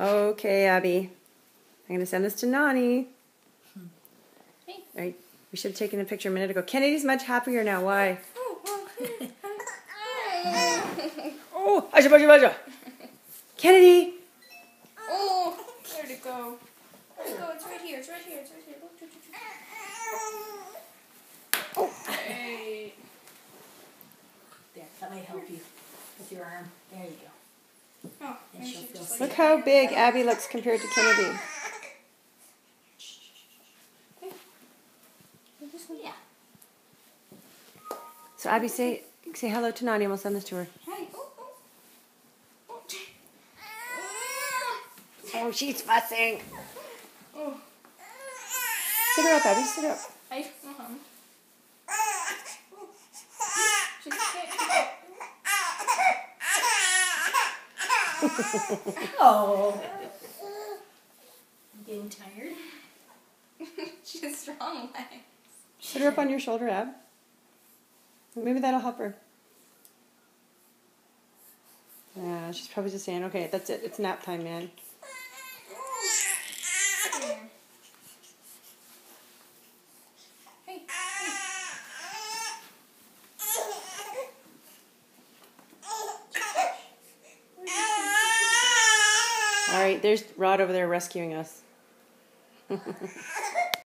Okay, Abby. I'm going to send this to Nani. Hey. All right. We should have taken a picture a minute ago. Kennedy's much happier now. Why? Oh, Aja, Aja, Aja. Kennedy. Oh, where'd it go? Where'd it go? It's right here. It's right here. It's right here. Look. Oh. Hey. There, that might help you with your arm. There you go. Oh, And she'll feel safe. Look how big Abby looks compared to Kennedy. Yeah. So Abby, say hello to Nani and we'll send this to her. Hey. Oh, she's fussing. Oh. Sit her up, Abby. Sit her up. Hey. Oh. You getting tired? She has strong legs. Put her up on your shoulder, Ab. Maybe that'll help her. Yeah, she's probably just saying, okay, that's it. It's nap time, man. Hey. All right, there's Rod over there rescuing us.